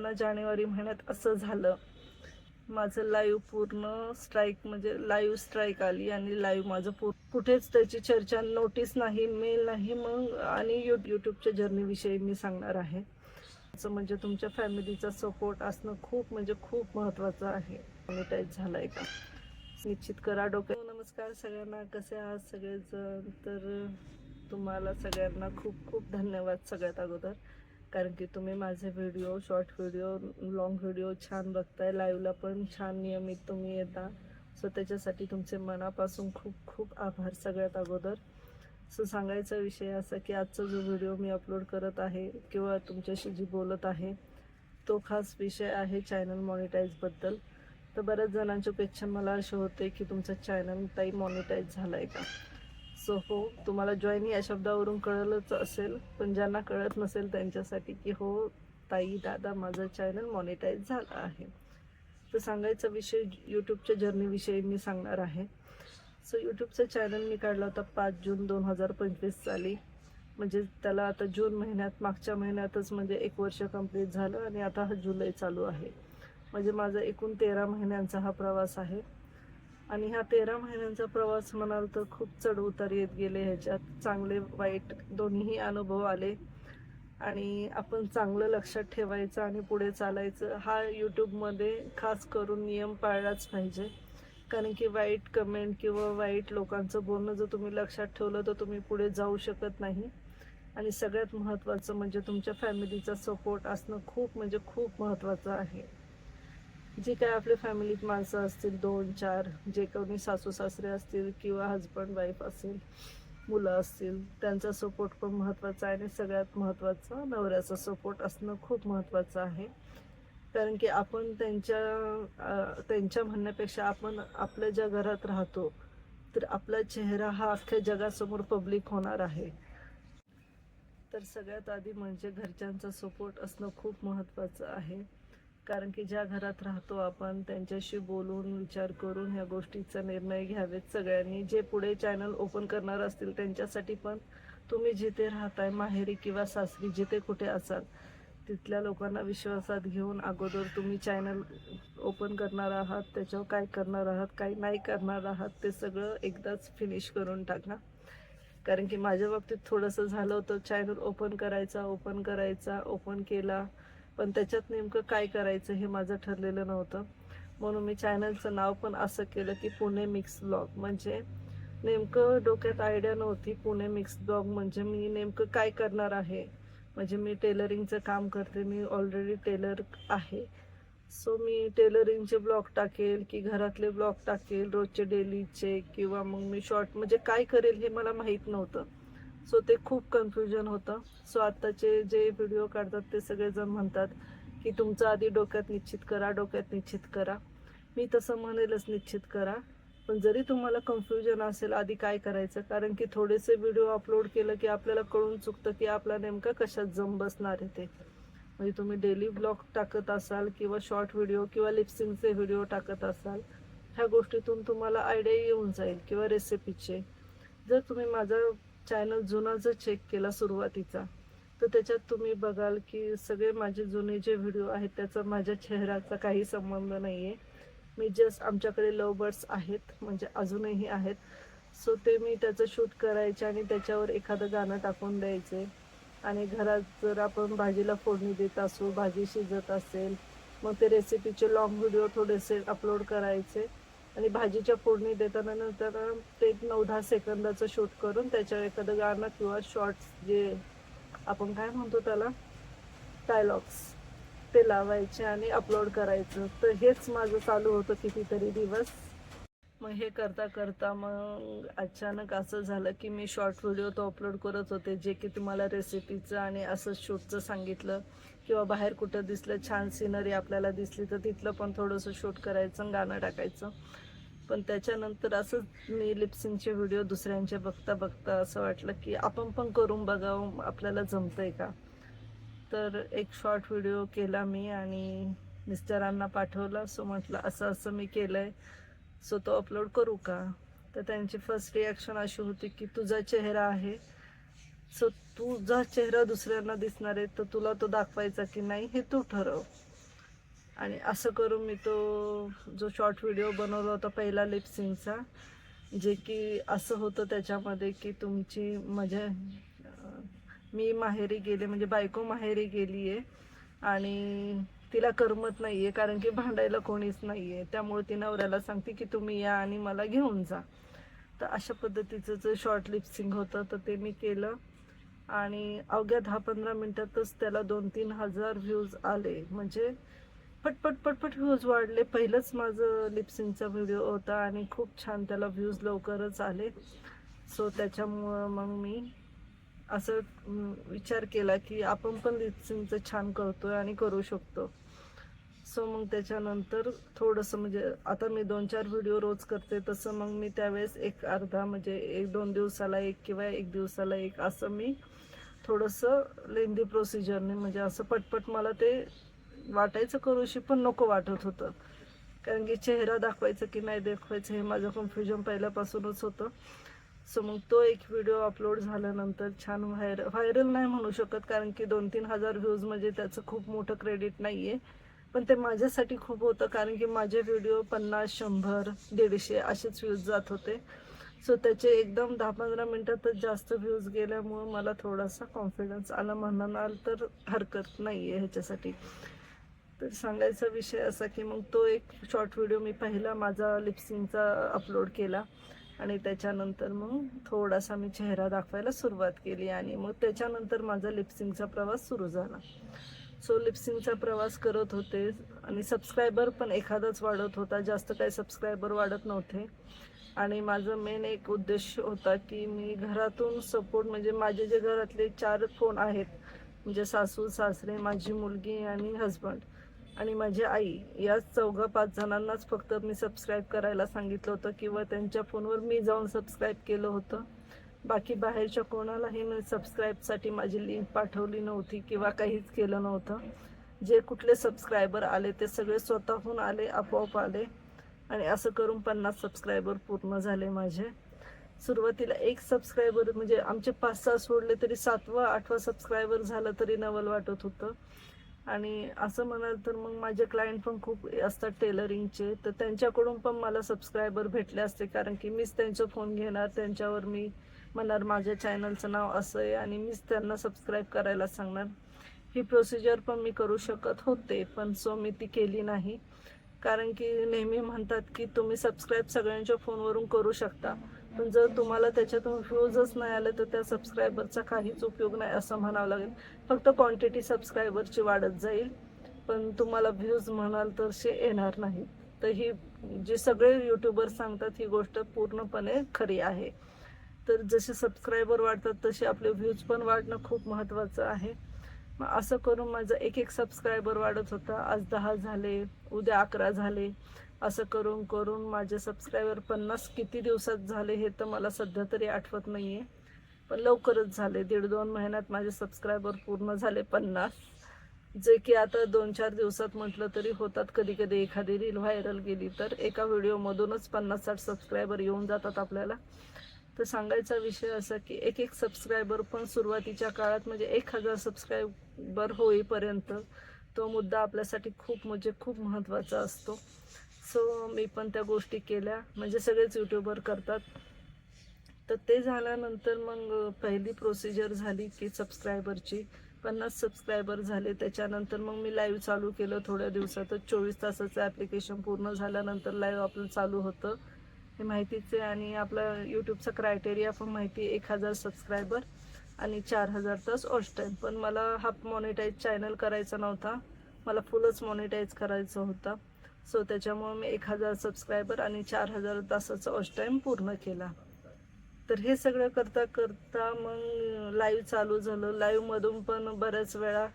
ना जानेवारी महिन्यात असं झालं, माझं लाईव्ह पूर्ण स्ट्राईक म्हणजे लाईव्ह स्ट्राईक आली आणि लाईव्ह माझं कुठेच त्याची चर्चा, नोटीस नाही, मेल नाही. मग आणि यूट्यूबच्या जर्नीविषयी मी सांगणार आहे. असं म्हणजे तुमच्या फॅमिलीचा सपोर्ट असणं खूप म्हणजे खूप महत्त्वाचं आहे. मॉनिटाईज झालाय का निश्चित करा डोक्यात. नमस्कार सगळ्यांना, कसे आहात सगळेजण? तर तुम्हाला सगळ्यांना खूप खूप धन्यवाद सगळ्यात अगोदर, कारण की तुम्ही माझे video, short video, long video छान बघताय. लाईव्हला पण छान नियमित तुम्ही येता. सो त्याच्यासाठी तुमचे मनापासून खूप खूप आभार सगळ्यात अगोदर. सो सांगायचा विषय असा की आजचा जो व्हिडिओ मी अपलोड करत आहे किंवा तुमच्याशी जी बोलत आहे तो खास विषय आहे चॅनल मॉनिटाईजबद्दल. तर बऱ्याच जणांची अपेक्षा मला अशी होते की तुमचा चॅनल ताई मॉनिटाईज झाला आहे का. सो हो, तुम्हाला जॉईन या शब्दावरून कळलंच असेल, पण ज्यांना कळत नसेल त्यांच्यासाठी की हो ताई, दादा, माझं चॅनल मॉनिटाईज झालं आहे. तर सांगायचा विषय यूट्यूबच्या जर्नीविषयी मी सांगणार आहे. सो यूट्यूबचा चॅनल मी काढला होता 5 जून 2025 साली. म्हणजे त्याला आता जून महिन्यात, मागच्या महिन्यातच म्हणजे 1 वर्ष कंप्लीट झालं आणि आता हा जुलै चालू आहे. म्हणजे माझा एकूण 13 महिन्यांचा हा प्रवास आहे. आणि हा 13 महिन्यांचा प्रवास म्हणाल तर खूप चढ उतार येत गेले. ह्याच्यात चांगले वाईट दोन्हीही अनुभव आले. आणि आपण चांगलं लक्षात ठेवायचं आणि पुढे चालायचं. हा यूट्यूबमध्ये खास करून नियम पाळलाच पाहिजे, कारण की वाईट कमेंट किंवा वाईट लोकांचं बोलणं जर तुम्ही लक्षात ठेवलं तर तुम्ही पुढे जाऊ शकत नाही. आणि सगळ्यात महत्त्वाचं म्हणजे तुमच्या फॅमिलीचा सपोर्ट असणं खूप म्हणजे खूप महत्त्वाचं आहे. जे काय आपल्या फॅमिलीत माणसं असतील, 2-4, जे कोणी सासू सासरे असतील किंवा हजबंड वाईफ असेल, मुलं असतील, त्यांचा सपोर्ट पण महत्त्वाचा आहे. आणि सगळ्यात महत्त्वाचं नवऱ्याचा सपोर्ट असणं खूप महत्त्वाचं आहे. कारण की आपण त्यांच्या म्हणण्यापेक्षा आपण आपल्या ज्या घरात राहतो तर आपला चेहरा हा अख्ख्या जगासमोर पब्लिक होणार आहे. तर सगळ्यात आधी म्हणजे घरच्यांचा सपोर्ट असणं खूप महत्त्वाचं आहे. कारण की ज्या घरात राहतो आपण त्यांच्याशी बोलून विचार करून ह्या गोष्टीचा निर्णय घ्यावेत सगळ्यांनी. जे पुढे चॅनल ओपन करणार असतील त्यांच्यासाठी पण, तुम्ही जिथे राहताय, माहेरी किंवा सासरी, जिथे कुठे असाल तिथल्या लोकांना विश्वासात घेऊन अगोदर तुम्ही चॅनल ओपन करणार आहात, त्याच्यावर काय करणार आहात, काय नाही करणार आहात, ते सगळं एकदाच फिनिश करून टाका. कारण की माझ्या बाबतीत थोडंसं झालं होतं. चॅनल ओपन करायचा, ओपन केला, पण त्याच्यात नेमकं काय करायचं हे माझं ठरलेलं नव्हतं. म्हणून मी चॅनलचं नाव पण असं केलं की पुणे मिक्स ब्लॉग. म्हणजे नेमकं डोक्यात आयडिया नव्हती पुणे मिक्स ब्लॉग म्हणजे मी नेमकं काय करणार आहे. म्हणजे मी टेलरिंगचं काम करते, मी ऑलरेडी टेलर आहे. सो मी टेलरिंगचे ब्लॉग टाकेल की घरातले ब्लॉग टाकेल, रोजचे डेलीचे, किंवा मग मी शॉर्ट, म्हणजे काय करेल हे मला माहीत नव्हतं. सो ते खूप कन्फ्युजन होतं. सो आत्ताचे जे व्हिडिओ काढतात ते सगळेजण म्हणतात की तुमचं आधी डोक्यात निश्चित करा. मी तसं म्हणेलच, निश्चित करा. पण जरी तुम्हाला कन्फ्युजन असेल आधी काय करायचं, कारण की थोडेसे व्हिडिओ अपलोड केलं की आपल्याला कळून चुकतं की आपला नेमका कशात जम बसणार आहे ते. म्हणजे तुम्ही डेली ब्लॉग टाकत असाल किंवा शॉर्ट व्हिडिओ किंवा लिपसिंगचे व्हिडिओ टाकत असाल, ह्या गोष्टीतून तुम्हाला आयडिया येऊन जाईल. किंवा रेसिपीचे जर तुम्ही माझा चॅनल जुना जर चेक केला सुरुवातीचा, तर त्याच्यात तुम्ही बघाल की सगळे माझे जुने जे व्हिडिओ आहेत त्याचा माझ्या चेहऱ्याचा काही संबंध नाही आहे. मी जस्ट, आमच्याकडे लव बर्ड्स आहेत, म्हणजे अजूनही आहेत. सो ते मी त्याचं शूट करायचे आणि त्याच्यावर एखादं गाणं टाकून द्यायचे. आणि घरात जर आपण भाजीला फोडणी देत असू, भाजी शिजत असेल, मग ते रेसिपीचे लॉंग व्हिडिओ थोडेसे अपलोड करायचे. आणि भाजीच्या फोडणी देताना नंतर ते 9-10 सेकंदाचं शूट करून त्याच्यावर एखादं गाणं किंवा शॉर्ट्स, जे आपण काय म्हणतो त्याला, डायलॉग्स, ते लावायचे आणि अपलोड करायचं. तर हेच माझं चालू होतं कितीतरी दिवस. मग हे करता करता मग अचानक असं झालं की मी शॉर्ट व्हिडिओ तो अपलोड करत होते, जे की तुम्हाला रेसिपीचं आणि असं शूटचं सांगितलं. किंवा बाहेर कुठं दिसलं, छान सिनरी आपल्याला दिसली तर तिथलं पण थोडंसं शूट करायचं, गाणं टाकायचं. पण त्याच्यानंतर असंच मी लिपसिंगचे व्हिडिओ दुसऱ्यांचे बघता बघता असं वाटलं की आपण पण करून बघावं, आपल्याला जमतंय का. तर एक शॉर्ट व्हिडिओ केला मी आणि मिस्टरांना पाठवला. सो म्हटलं असं असं मी केलं आहे, सो तो अपलोड करू का. तर त्यांची फर्स्ट रिॲक्शन अशी होती की तुझा चेहरा आहे, सो तुझा चेहरा दुसऱ्यांना दिसणार आहे, तर तुला तो दाखवायचा की नाही हे तू ठरव. आणि असं करून मी तो जो शॉर्ट व्हिडिओ बनवला होता पहिला लिपसिंगचा, जे की असं होतं त्याच्यामध्ये की तुमची म्हणजे मी माहेरी गेले म्हणजे बायको माहेरी गेली आहे आणि तिला करमत नाही आहे कारण की भांडायला कोणीच नाही आहे, त्यामुळे ती नवऱ्याला सांगते की तुम्ही या आणि मला घेऊन जा. तर अशा पद्धतीचं जे शॉर्ट लिपसिंग होतं तर ते मी केलं आणि अवघ्या 10-15 मिनटातच त्याला 2-3 हजार व्ह्यूज आले. म्हणजे पटपट पटपट व्ह्यूज वाढले. पहिलंच माझं लिपसिंगचा व्हिडिओ होता आणि खूप छान त्याला व्ह्यूज लवकरच आले. सो त्याच्यामुळं मग मी असं विचार केला की आपण पण लिपसिंगचं छान करतोय आणि करू शकतो. सो मग त्याच्यानंतर थोडंसं म्हणजे आता मी 2-4 व्हिडिओ रोज करते, तसं मग मी त्यावेळेस एक अर्धा म्हणजे 1-2 दिवसाला एक किंवा 1 दिवसाला एक असं मी थोडंसं लेंदी प्रोसिजरने म्हणजे असं पटपट मला ते वाटायचं करूशी पण नको वाटत होतं, कारण की चेहरा दाखवायचं की नाही दाखवायचं हे माझं कन्फ्युजन पहिल्यापासूनच होतं. सो मग तो एक व्हिडिओ अपलोड झाल्यानंतर छान व्हायरल नाही म्हणू शकत, कारण की 2-3 हजार व्ह्यूज म्हणजे त्याचं खूप मोठं क्रेडिट नाही आहे, पण ते माझ्यासाठी खूप होतं कारण की माझे व्हिडिओ 50, 100, 150 असेच व्ह्यूज जात होते. सो त्याचे एकदम 10-15 मिनटातच जास्त व्ह्यूज गेल्यामुळं मला थोडासा कॉन्फिडन्स आला म्हणाल तर हरकत नाही आहे ह्याच्यासाठी. तर सांगायचा विषय असा की मग तो एक शॉर्ट व्हिडिओ मी पहिला माझा लिपसिंगचा अपलोड केला आणि त्याच्यानंतर मग थोडासा मी चेहरा दाखवायला सुरुवात केली आणि मग त्याच्यानंतर माझा लिपसिंगचा प्रवास सुरू झाला. सो लिपसिंगचा प्रवास करत होते आणि सबस्क्रायबर पण एखादाच वाढत होता, जास्त काही सबस्क्रायबर वाढत नव्हते. आणि माझं मेन एक उद्देश होता की मी घरातून सपोर्ट म्हणजे माझे जे घरातले 4 फोन आहेत म्हणजे सासू सासरे, माझी मुलगी आणि हजबंड आणि माझी आई, या 4-5 जणांनाच फक्त मी सबस्क्राईब करायला सांगितलं होतं किंवा त्यांच्या फोनवर मी जाऊन सबस्क्राईब केलं होतं. बाकी बाहेरच्या कोणालाही मी सबस्क्राईबसाठी माझी लिंक पाठवली नव्हती किंवा काहीच केलं नव्हतं. जे कुठले सबस्क्रायबर आले ते सगळे स्वतःहून आले, आपोआप आले आणि असं करून 50 सबस्क्रायबर पूर्ण झाले माझे. सुरुवातीला एक सबस्क्रायबर म्हणजे आमचे 5-6 सोडले तरी 7वा-8वा सबस्क्रायबर झालं तरी नवल वाटत होतं. आणि असं म्हणाल तर मग माझे क्लायंट पण खूप असतात टेलरिंगचे, तर त्यांच्याकडून पण मला सबस्क्रायबर भेटले असते, कारण की मीच त्यांचा फोन घेणार, त्यांच्यावर मी म्हणणार माझ्या चॅनलचं नाव असं आहे आणि मीच त्यांना सबस्क्राईब करायला सांगणार. ही प्रोसिजर पण मी करू शकत होते, पण सो मी ती केली नाही, कारण की नेहमी म्हणतात की तुम्ही सबस्क्राईब सगळ्यांच्या फोनवरून करू शकता, पण जर तुम्हाला त्याच्यातून व्ह्यूजच नाही आले तर त्या सबस्क्रायबरचा काहीच उपयोग नाही असं म्हणावं लागेल. फक्त क्वांटिटी सबस्क्रायबरची वाढत जाईल, पण तुम्हाला व्ह्यूज म्हणाल तर शे येणार नाही. तर ही जे सगळे यूट्यूबर सांगतात ही गोष्ट पूर्णपणे खरी आहे. तर जसे सबस्क्रायबर वाढतात तसे आपले व्ह्यूज पण वाढणं खूप महत्त्वाचं आहे. मग असं करून माझं एक सबस्क्रायबर वाढत होता. आज 10 झाले, उद्या 11 झाले. असं करून करून माझे सबस्क्रायबर 50 किती दिवसात झाले हे तर मला सध्या तरी आठवत नाही आहे, पण लवकरच झाले. 1.5-2 महिन्यात माझे सबस्क्रायबर पूर्ण झाले 50, जे की आता 2-4 दिवसात म्हटलं तरी होतात. कधी कधी एखादी रील व्हायरल गेली तर एका व्हिडिओमधूनच 50-60 सबस्क्रायबर येऊन जातात आपल्याला. तर सांगायचा विषय असा की एक सबस्क्रायबर पण सुरुवातीच्या काळात म्हणजे 1000 सबस्क्रायबर होईपर्यंत तो मुद्दा आपल्यासाठी खूप म्हणजे खूप महत्त्वाचा असतो. सो मी पण त्या गोष्टी केल्या, म्हणजे सगळेच यूट्यूबर करतात. तर ते झाल्यानंतर मग पहिली प्रोसिजर झाली की सबस्क्रायबरची 50 सबस्क्रायबर झाले. त्याच्यानंतर मग मी लाईव्ह चालू केलं. थोड्या दिवसातच 24 तासाचं ॲप्लिकेशन पूर्ण झाल्यानंतर लाईव्ह आपलं चालू होतं, हे माहितीच आहे. आणि आपला यूट्यूबचा क्रायटेरिया पण माहिती आहे, 1000 सबस्क्रायबर आणि 4000 तास वॉच टाईम. पण मला हाफ मॉनिटाईज चॅनल करायचा नव्हता, मला फुलच मॉनिटाईज करायचं होता. सो त्याच्यामुळे मी 1000 सबस्क्रायबर आणि 4000 तासाचा वॉच टाईम पूर्ण केला. तर हे सगळं करता करता मग लाईव्ह चालू झालं. लाईव्हमधून पण बऱ्याच वेळा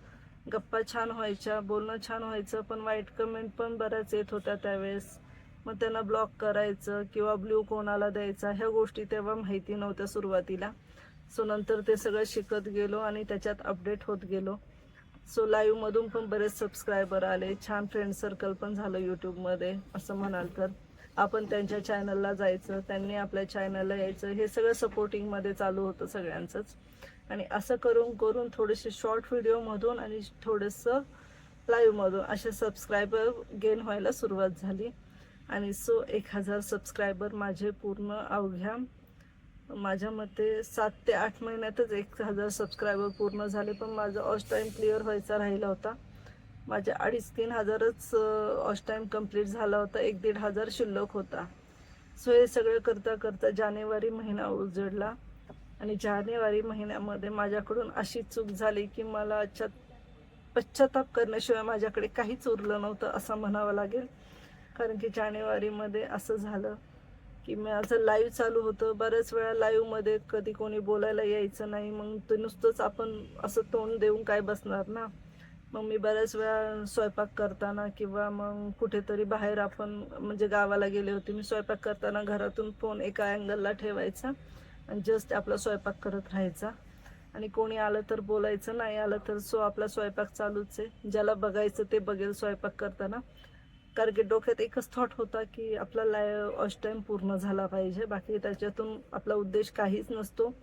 गप्पा छान व्हायच्या, बोलणं छान व्हायचं, पण वाईट कमेंट पण बऱ्याच येत होत्या त्यावेळेस. मग त्यांना ब्लॉक करायचं किंवा ब्ल्यू कोणाला द्यायचा ह्या गोष्टी तेव्हा माहिती नव्हत्या सुरुवातीला. सो नंतर ते सगळं शिकत गेलो आणि त्याच्यात अपडेट होत गेलो. सो लाईव्हमधून पण बरेच सबस्क्रायबर आले, छान फ्रेंड सर्कल पण झालं यूट्यूबमध्ये. असं म्हणाल तर आपण त्यांच्या चॅनलला जायचं, त्यांनी आपल्या चॅनलला यायचं, हे सगळं सपोर्टिंगमध्ये चालू होतं सगळ्यांचंच. आणि असं करून करून थोडेसे शॉर्ट व्हिडिओमधून आणि थोडंसं लाईव्हमधून असे सबस्क्रायबर गेन व्हायला सुरुवात झाली. आणि 1000 सबस्क्रायबर माझे पूर्ण अवघ्या माझ्या मते 7 ते 8 महिन्यातच 1000 सबस्क्रायबर पूर्ण झाले. पण माझा ऑश टाईम क्लिअर व्हायचा राहिला होता. माझे 2,500-3 हजारच ऑश टाईम कंप्लीट झाला होता. 1,500 शिल्लक होता. हे सगळं करता करता जानेवारी महिना उजडला. आणि जानेवारी महिन्यामध्ये माझ्याकडून अशी चूक झाली की मला पश्चाताप करण्याशिवाय माझ्याकडे काहीच उरलं नव्हतं असं म्हणावं लागेल. कारण की जानेवारीमध्ये असं झालं की माझं लाईव्ह चालू होतं. बऱ्याच वेळा लाईव्हमध्ये कधी कोणी बोलायला यायचं नाही. मग ते नुसतंच आपण असं तोंड देऊन काय बसणार ना. मग मी बऱ्याच वेळा स्वयंपाक करताना किंवा मग कुठेतरी बाहेर आपण म्हणजे गावाला गेले होते. मी स्वयंपाक करताना घरातून फोन एका अँगलला ठेवायचा आणि जस्ट आपला स्वयंपाक करत राहायचा. आणि कोणी आलं तर बोलायचं, नाही आलं तर आपला स्वयंपाक चालूच आहे. ज्याला बघायचं ते बघेल स्वयंपाक करताना. कारण की डोक्यात एकच थॉट होता की आपला ऑश टाईम पूर्ण झाला पाहिजे. बाकी त्याच्यातून आपला उद्देश काहीच नसतो.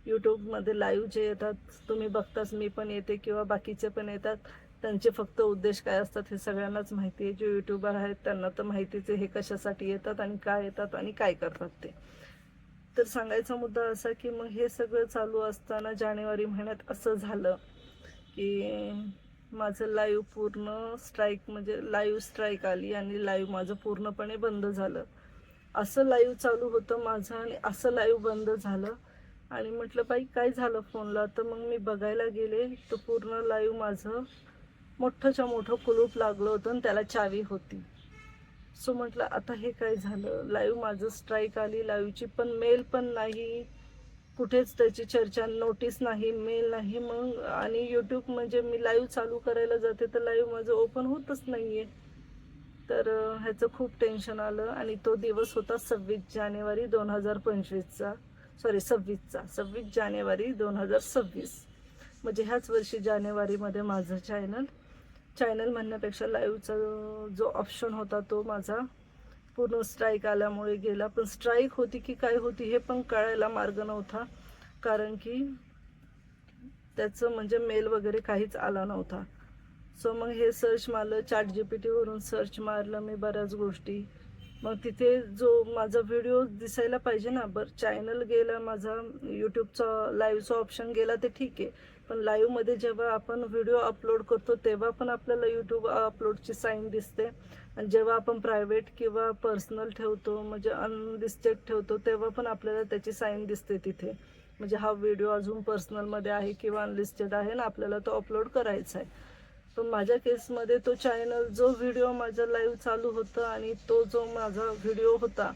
यूट्यूबमध्ये लाईव्ह जे येतात तुम्ही बघताच, मी पण येते किंवा बाकीचे पण येतात. त्यांचे फक्त उद्देश काय असतात हे सगळ्यांनाच माहिती आहे. जे यूट्यूबर आहेत त्यांना तर माहितीच आहे हे कशासाठी येतात आणि काय येतात आणि काय करतात ते. तर सांगायचा मुद्दा असा की मग हे सगळं चालू असताना जानेवारी महिन्यात असं झालं की माझं लाईव्ह पूर्ण स्ट्राईक म्हणजे लाईव्ह स्ट्राईक आली आणि लाईव्ह माझं पूर्णपणे बंद झालं. असं लाईव्ह चालू होतं माझं आणि असं लाईव्ह बंद झालं. आणि म्हटलं बाई काय झालं फोनला. तर मग मी बघायला गेले तर पूर्ण लाईव्ह माझं मोठंच्या मोठं कुलूप लागलं होतं आणि त्याला चावी होती. म्हटलं आता हे काय झालं. लाईव्ह माझं स्ट्राईक आली, लाईव्हची पण मेल पण नाही, कुठेच त्याची चर्चा नोटीस नाही, मेल नाही. मग आणि यूट्यूब म्हणजे मी लाईव्ह चालू करायला जाते तर लाईव्ह माझं ओपन होतच नाही आहे. तर ह्याचं खूप टेन्शन आलं. आणि तो दिवस होता 26 जानेवारी 2025चा, सॉरी 26 जानेवारी 2026. म्हणजे ह्याच वर्षी जानेवारीमध्ये माझं चॅनल म्हणण्यापेक्षा लाईव्हचा जो ऑप्शन होता तो माझा पूर्ण स्ट्राईक आल्यामुळे गेला. पण स्ट्राईक होती की काय होती हे पण कळायला मार्ग नव्हता. कारण की त्याचं म्हणजे मेल वगैरे काहीच आला नव्हता. मग हे सर्च मारलं, ChatGPTवरून सर्च मारलं मी बऱ्याच गोष्टी. मग तिथे जो माझा व्हिडिओ दिसायला पाहिजे ना. बरं चॅनल गेला माझा, यूट्यूबचा लाईव्हचा ऑप्शन गेला ते ठीक आहे. पण लाईव्हमध्ये जेव्हा आपण व्हिडिओ अपलोड करतो तेव्हा पण आपल्याला यूट्यूब अपलोडची साईन दिसते. आणि जेव्हा आपण प्रायव्हेट किंवा पर्सनल ठेवतो म्हणजे अनलिस्टेड ठेवतो तेव्हा पण आपल्याला त्याची साईन दिसते तिथे. म्हणजे हा व्हिडिओ अजून पर्सनलमध्ये आहे किंवा अनलिस्टेड आहे ना आपल्याला तो अपलोड करायचा आहे. पण माझ्या केसमध्ये तो चॅनल जो व्हिडिओ माझा लाईव्ह चालू होता आणि तो जो माझा व्हिडिओ होता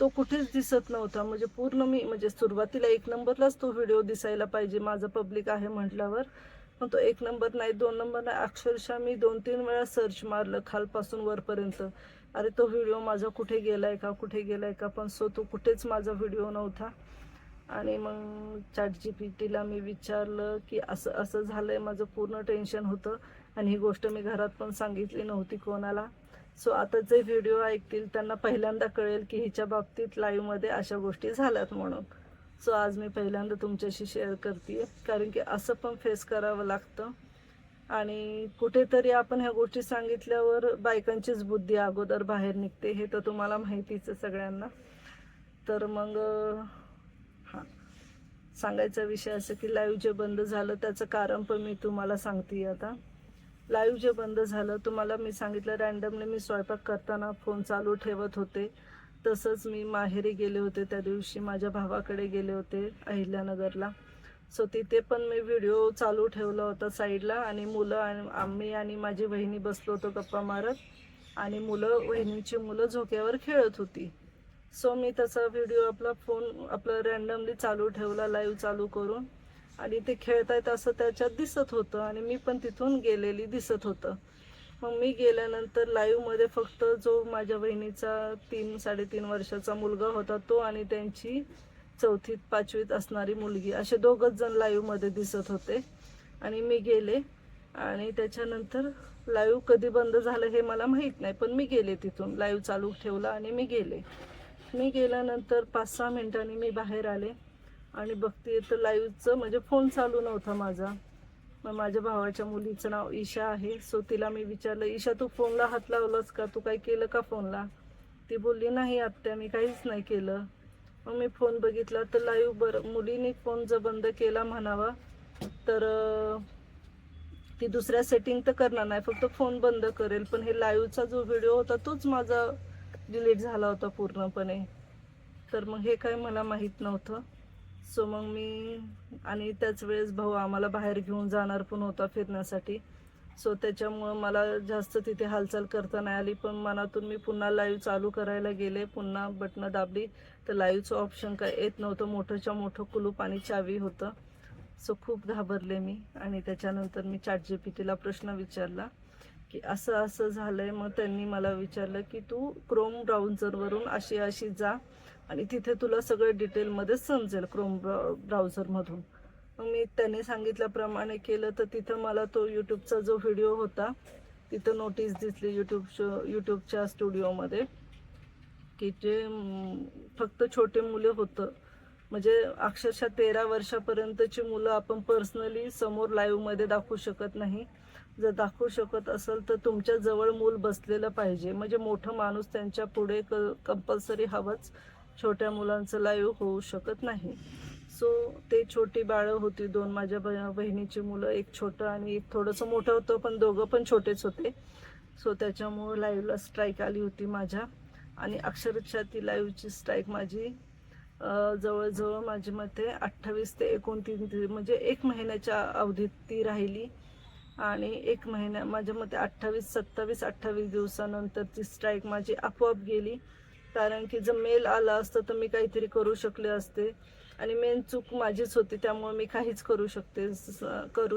तो कुठेच दिसत नव्हता. म्हणजे पूर्ण मी म्हणजे सुरुवातीला 1 नंबरलाच तो व्हिडिओ दिसायला पाहिजे माझा पब्लिक आहे म्हटल्यावर. पण तो 1 नंबर नाही, 2 नंबर नाही, अक्षरशः मी 2-3 वेळा सर्च मारलं खालपासून वरपर्यंत. अरे तो व्हिडिओ माझा कुठे गेलाय का. पण तो कुठेच माझा व्हिडिओ नव्हता. आणि मग ChatGPTला मी विचारलं की असं असं झालंय. माझं पूर्ण टेन्शन होतं आणि ही गोष्ट मी घरात पण सांगितली नव्हती कोणाला. आता जे व्हिडिओ ऐकतील त्यांना पहिल्यांदा कळेल की हिच्या बाबतीत लाईव्हमध्ये अशा गोष्टी झाल्यात म्हणून. आज मी पहिल्यांदा तुमच्याशी शेअर करते. कारण की असं पण फेस करावं लागतं. आणि कुठेतरी आपण ह्या गोष्टी सांगितल्यावर बायकांचीच बुद्धी अगोदर बाहेर निघते, हे तर तुम्हाला माहितीच आहे सगळ्यांना. तर मग सांगायचा विषय असं की लाईव्ह जे बंद झालं त्याचं कारण पण मी तुम्हाला सांगते. आता लाईव्ह जे बंद झालं तुम्हाला मी सांगितलं, रँडमली मी स्वयंपाक करताना फोन चालू ठेवत होते. तसंच मी माहेरी गेले होते त्या दिवशी, माझ्या भावाकडे गेले होते अहिल्यानगरला. तिथे पण मी व्हिडिओ चालू ठेवला होता साईडला. आणि मुलं आणि आम्ही आणि माझी वहिनी बसलो होतो गप्पा मारत. आणि वहिनीची मुलं झोक्यावर खेळत होती. मी त्याचा व्हिडिओ आपला रँडमली चालू ठेवला लाईव्ह चालू करून. आणि ते खेळतायत असं त्याच्यात दिसत होतं आणि मी पण तिथून गेलेली दिसत होतं. मग मी गेल्यानंतर लाईव्हमध्ये फक्त जो माझ्या बहिणीचा 3-3.5 वर्षाचा मुलगा होता तो आणि त्यांची 4थी-5वीत असणारी मुलगी, असे 2च जण लाईव्हमध्ये दिसत होते. आणि मी गेले आणि त्याच्यानंतर लाईव्ह कधी बंद झालं हे मला माहीत नाही. पण मी गेले तिथून, लाईव्ह चालू ठेवला आणि मी गेल्यानंतर 5-6 मिनिटांनी मी बाहेर आले आणि बघते तर लाईव्हचं म्हणजे फोन चालू नव्हता माझा. मग माझ्या भावाच्या मुलीचं नाव ईशा आहे. सो तिला मी विचारलं, ईशा तू फोनला हात लावलास का, तू काय केलं का फोनला? ती बोलली नाही आत्या, मी काहीच नाही केलं. मग मी फोन बघितला तर लाईव्ह मुलीने फोन जर बंद केला म्हणावा तर ती दुसऱ्या सेटिंग तर करणार नाही, फक्त फोन बंद करेल. पण हे लाईव्हचा जो व्हिडिओ होता तोच माझा डिलीट झाला होता पूर्णपणे. तर मग हे काही मला माहीत नव्हतं. सो मग मी आणि त्याच वेळेस भाऊ आम्हाला बाहेर घेऊन जाणार पण होता फिरण्यासाठी. सो त्याच्यामुळं मला जास्त तिथे हालचाल करता नाही आली. पण मनातून मी पुन्हा लाईव्ह चालू करायला गेले, पुन्हा बटणं दाबली तर लाईव्हचं ऑप्शन काय येत नव्हतं. मोठंच्या मोठं कुलूप आणि चावी होतं. सो खूप घाबरले मी. आणि त्याच्यानंतर मी ChatGPTला प्रश्न विचारला की असं असं झालंय. मग त्यांनी मला विचारलं की तू क्रोम ब्राउझरवरून अशी जा आणि तिथे तुला सगळं डिटेलमध्ये समजेल क्रोम ब्राउझरमधून. मग मी त्याने सांगितल्याप्रमाणे केलं तर तिथं मला तो यूट्यूबचा जो व्हिडिओ होता तिथं नोटीस दिसली यूट्यूबच्या स्टुडिओमध्ये की जे फक्त छोटे मुलं होतं, म्हणजे अक्षरशः 13 वर्षापर्यंतची मुलं आपण पर्सनली समोर लाईव्हमध्ये दाखवू शकत नाही. जर दाखवू शकत असेल तर तुमच्या जवळ मूल बसलेलं पाहिजे, म्हणजे मोठं माणूस त्यांच्या पुढे कंपल्सरी हवंच. छोट्या मुलांचं लाईव्ह होऊ शकत नाही. सो ते छोटी बाळं होती, 2 माझ्या बहिणीची मुलं, एक छोटं आणि एक थोडंसं मोठं होतं, पण दोघं पण छोटेच होते. सो त्याच्यामुळं लाईव्हला स्ट्राईक आली होती माझ्या. आणि अक्षरशः ती लाईव्हची स्ट्राईक माझी जवळजवळ माझी मते 28 ते 29 म्हणजे 1 महिन्याच्या अवधीत ती राहिली. आणि 1 महिन्या माझ्या मते 27-28 दिवसानंतर ती स्ट्राईक माझी आपोआप गेली. कारण की जर मेल आला असतं तर मी काहीतरी करू शकले असते. आणि मेन चूक माझीच होती, त्यामुळे मी काहीच करू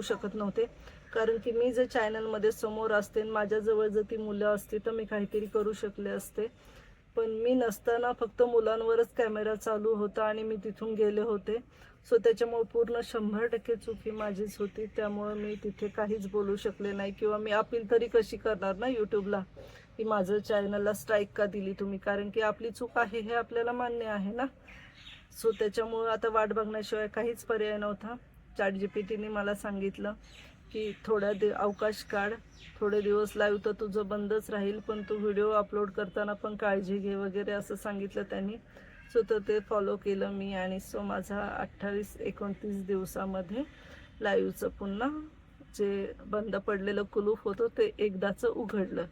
शकत नव्हते. कारण की मी जर चॅनलमध्ये समोर असते, माझ्याजवळ जर ती मुलं असती तर मी काहीतरी करू शकले असते. पण मी नसताना फक्त मुलांवरच कॅमेरा चालू होता आणि मी तिथून गेले होते. सो त्याच्यामुळे पूर्ण 100% चूक ही माझीच होती. त्यामुळे मी तिथे काहीच बोलू शकले नाही, किंवा मी अपील तरी कशी करणार ना यूट्यूबला की माझं चॅनलला स्ट्राईक का दिली तुम्ही, कारण की आपली चूक आहे हे आपल्याला मान्य आहे ना. सो त्याच्यामुळं आता वाट बघण्याशिवाय काहीच पर्याय नव्हता. ChatGPTने मला सांगितलं की अवकाश काढ, थोडे दिवस लाईव्ह तर तुझं बंदच राहील, पण तू व्हिडिओ अपलोड करताना पण काळजी घे वगैरे असं सांगितलं त्यांनी. सो तर ते फॉलो केलं मी. आणि सो माझा 28-29 दिवसामध्ये लाईव्हचं पुन्हा जे बंद पडलेलं कुलूप होतं ते एकदाचं उघडलं.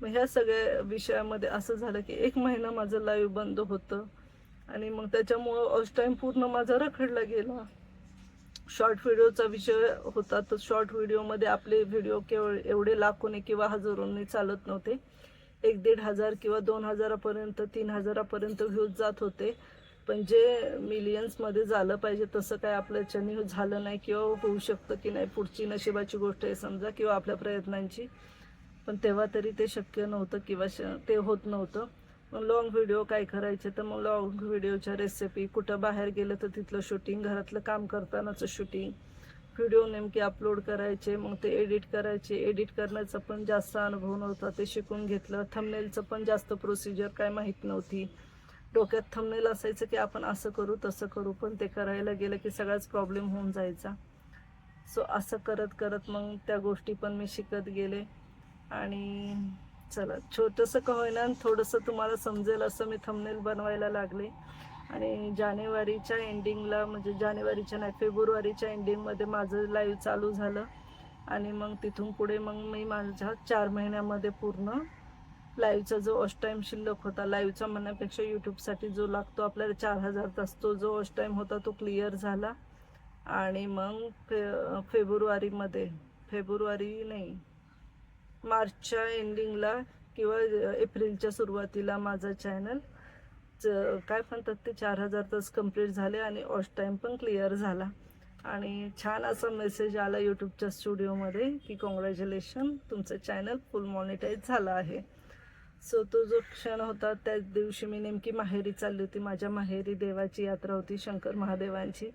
मग ह्या सगळ्या विषयामध्ये असं झालं की 1 महिना माझं लाईव्ह बंद होतं. आणि मग त्याच्यामुळं ऑल टाईम पूर्ण माझा रखडला गेला. शॉर्ट व्हिडिओचा विषय होता, तर शॉर्ट व्हिडिओमध्ये आपले व्हिडिओ केवळ एवढे लाखोने किंवा हजारोंनी चालत नव्हते. 1,500 किंवा 2,000पर्यंत 3,000पर्यंत व्ह्यूज जात होते. पण जे मिलियन्समध्ये झालं पाहिजे तसं काय आपल्याच्यानी झालं नाही, किंवा होऊ शकतं की नाही पुढची नशिबाची गोष्ट आहे समजा, किंवा आपल्या प्रयत्नांची. पण तेव्हा तरी ते शक्य नव्हतं किंवा ते होत नव्हतं. मग लॉंग व्हिडिओ काय करायचे, तर मग लॉंग व्हिडिओच्या रेसिपी, कुठं बाहेर गेलं तर तिथलं शूटिंग, घरातलं काम करतानाचं शूटिंग, व्हिडिओ नेमके अपलोड करायचे, मग ते एडिट करायचे. एडिट करण्याचा पण जास्त अनुभव नव्हता, ते शिकून घेतलं. थंबनेलचं पण जास्त प्रोसिजर काय माहीत नव्हती. डोक्यात थंबनेल असायचं की आपण असं करू तसं करू, पण ते करायला गेलं की सगळाच प्रॉब्लेम होऊन जायचा. सो असं करत करत मग त्या गोष्टी पण मी शिकत गेले. आणि चला, छोटंसं का होईना थोडंसं तुम्हाला समजेल असं मी थंबनेल बनवायला लागले. आणि जानेवारीच्या एंडिंगला, म्हणजे जानेवारीच्या नाही, फेब्रुवारीच्या एंडिंगमध्ये माझं लाईव्ह चालू झालं. आणि मग तिथून पुढे मग मी माझ्या 4 महिन्यामध्ये पूर्ण लाईव्हचा जो वॉच टाईम शिल्लक होता, लाईव्हचा म्हणण्यापेक्षा यूट्यूबसाठी जो लागतो आपल्याला 4,000 तास, तो जो वॉच टाईम होता तो क्लिअर झाला. आणि मग मार्चच्या एंडिंगला किंवा एप्रिलच्या सुरुवातीला माझा चॅनल काय म्हणतात ते 4,000 तास कंप्लीट झाले आणि वॉच टाईम पण क्लिअर झाला. आणि छान असा मेसेज आला यूट्यूबच्या स्टुडिओमध्ये की कॉंग्रॅच्युलेशन, तुमचं चॅनल फुल मॉनिटाईज झालं आहे. सो तो जो क्षण होता त्याच दिवशी मी नेमकी माहेरी चालली होती. माझ्या माहेरी देवाची यात्रा होती, शंकर महादेवांची.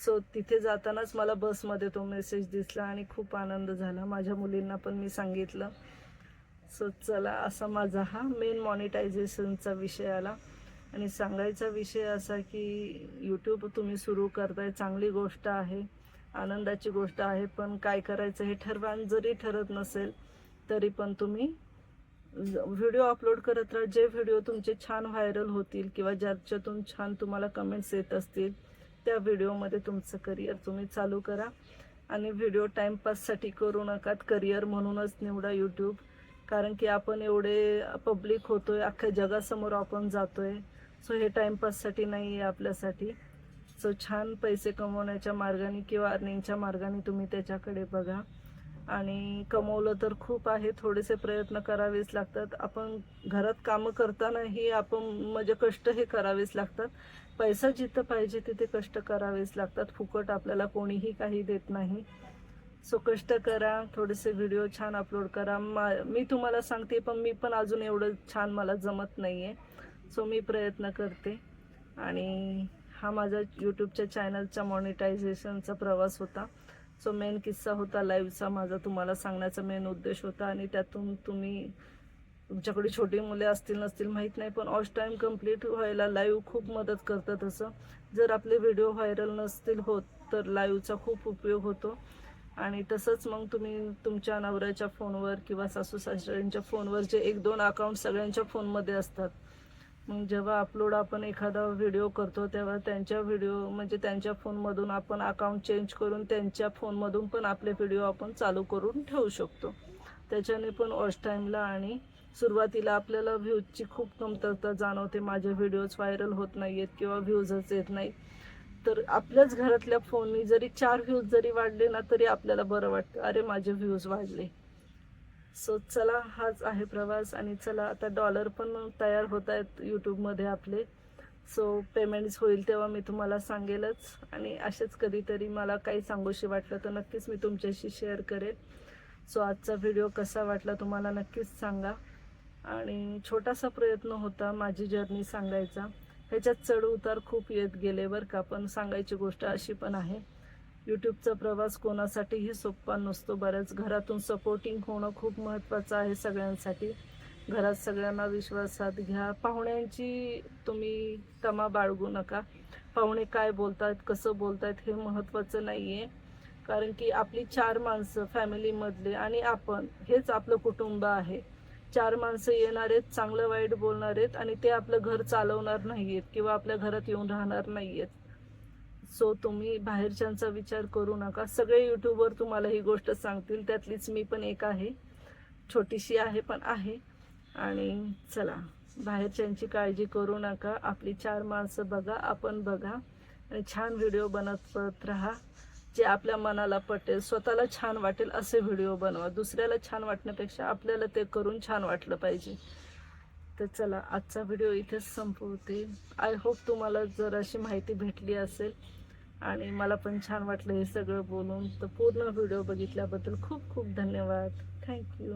सो तिथे जातानाच मला बसमध्ये तो मेसेज दिसला आणि खूप आनंद झाला. माझ्या मुलींना पण मी सांगितलं. सो चला, असा माझा हा मेन मॉनिटायझेशनचा विषय आला. आणि सांगायचा विषय असा की यूट्यूब तुम्ही सुरू करताय, चांगली गोष्ट आहे. आनंदाची गोष्ट आहे, पण काय करायचं हे ठरवा. जरी ठरत नसेल तरी पण तुम्ही व्हिडिओ अपलोड करत राहा. जे व्हिडिओ तुमचे छान व्हायरल होतील किंवा ज्याच्यातून छान तुम्हाला कमेंट्स येत असतील त्या व्हिडिओमध्ये तुमचं करिअर तुम्ही चालू करा. आणि व्हिडिओ टाईमपाससाठी करू नका, करिअर म्हणूनच निवडा यूट्यूब. कारण की आपण एवढे पब्लिक होतोय, अख्ख्या जगासमोर आपण जातोय. सो हे टाईमपाससाठी नाही आहे आपल्यासाठी. सो छान पैसे कमवण्याच्या मार्गाने किंवा अर्निंगच्या मार्गाने तुम्ही त्याच्याकडे बघा. आणि कमवलं तर खूप आहे, थोडेसे प्रयत्न करावेच लागतात. आपण घरात कामं करतानाही आपण म्हणजे कष्ट हे करावेच लागतात. पैसा जिथं पाहिजे तिथे कष्ट करावेच लागतात. फुकट आपल्याला कोणीही काही देत नाही. सो कष्ट करा, थोडेसे व्हिडिओ छान अपलोड करा. मी तुम्हाला सांगते, पण मी पण अजून एवढं छान मला जमत नाही आहे. सो मी प्रयत्न करते. आणि हा माझा यूट्यूबच्या चॅनलचा मॉनिटायझेशनचा प्रवास होता. सो मेन किस्सा होता लाईव्हचा माझा, तुम्हाला सांगण्याचा मेन उद्देश होता. आणि त्यातून तुमच्याकडे छोटी मुले असतील नसतील माहीत नाही, पण ऑच टाईम कंप्लीट व्हायला लाईव्ह खूप मदत करतं. तसं जर आपले व्हिडिओ व्हायरल नसतील होत तर लाईव्हचा खूप उपयोग होतो. आणि तसंच मग तुम्ही तुमच्या नवऱ्याच्या फोनवर किंवा सासू सासऱ्यांच्या फोनवर जे 1-2 अकाउंट सगळ्यांच्या फोनमध्ये असतात, मग जेव्हा अपलोड आपण एखादा व्हिडिओ करतो तेव्हा त्यांच्या व्हिडिओ म्हणजे त्यांच्या फोनमधून आपण अकाउंट चेंज करून त्यांच्या फोनमधून पण आपले व्हिडिओ आपण चालू करून ठेवू शकतो. त्याच्याने पण वॉच टाईमला आणि सुरुवातीला आपल्याला व्ह्यूजची खूप कमतरता जाणवते. माझे व्हिडिओज व्हायरल होत नाही आहेत किंवा व्ह्यूजच येत नाही. तर आपल्याच घरातल्या फोननी जरी 4 व्ह्यूज जरी वाढले ना तरी आपल्याला बरं वाटतं, अरे माझे व्ह्यूज वाढले. सो चला, हाच आहे प्रवास. आणि चला आता डॉलर पण तयार होत आहेत यूट्यूबमध्ये आपले. सो पेमेंट्स होईल तेव्हा मी तुम्हाला सांगेलच. आणि असेच कधीतरी मला काही सांगूशी वाटलं तर नक्कीच मी तुमच्याशी शेअर करेन. सो आजचा व्हिडिओ कसा वाटला तुम्हाला नक्कीच सांगा. आणि छोटासा प्रयत्न होता माझी जर्नी सांगायचा. ह्याच्यात चढ उतार खूप येत गेले बरं का, पण सांगायची गोष्ट अशी पण आहे, यूट्यूबचा प्रवास कोणासाठीही सोपा नसतो. बऱ्याच घरातून सपोर्टिंग होणं खूप महत्त्वाचं आहे सगळ्यांसाठी. घरात सगळ्यांना विश्वासात घ्या. पाहुण्यांची तुम्ही तमा बाळगू नका. पाहुणे काय बोलतात, कसं बोलतात हे महत्त्वाचं नाही आहे. कारण की आपली 4 माणसं फॅमिलीमधले आणि आपण हेच आपलं कुटुंब आहे. 4 माणसं येणार आहेत, चांगलं वाईट बोलणार आहेत आणि ते आपलं घर चालवणार नाही आहेत किंवा आपल्या घरात येऊन राहणार नाही आहेत. सो तुम्ही बाहेरच्यांचा विचार करू नका. सगळे यूट्यूबवर तुम्हाला ही गोष्ट सांगतील, त्यातलीच मी पण एक आहे. छोटीशी आहे पण आहे. आणि चला, बाहेरच्यांची काळजी करू नका. आपली 4 माणसं बघा, आपण बघा आणि छान व्हिडिओ बनवत राहा. जे आपल्या मनाला पटेल, स्वतःला छान वाटेल असे व्हिडिओ बनवा. दुसऱ्याला छान वाटण्यापेक्षा आपल्याला ते करून छान वाटलं पाहिजे. तर चला, आजचा व्हिडिओ इथेच संपवते. आय होप तुम्हाला जर अशी माहिती भेटली असेल. आणि मला पण छान वाटलं हे सगळं बोलून. तर पूर्ण व्हिडिओ बघितल्याबद्दल खूप खूप धन्यवाद. थँक्यू.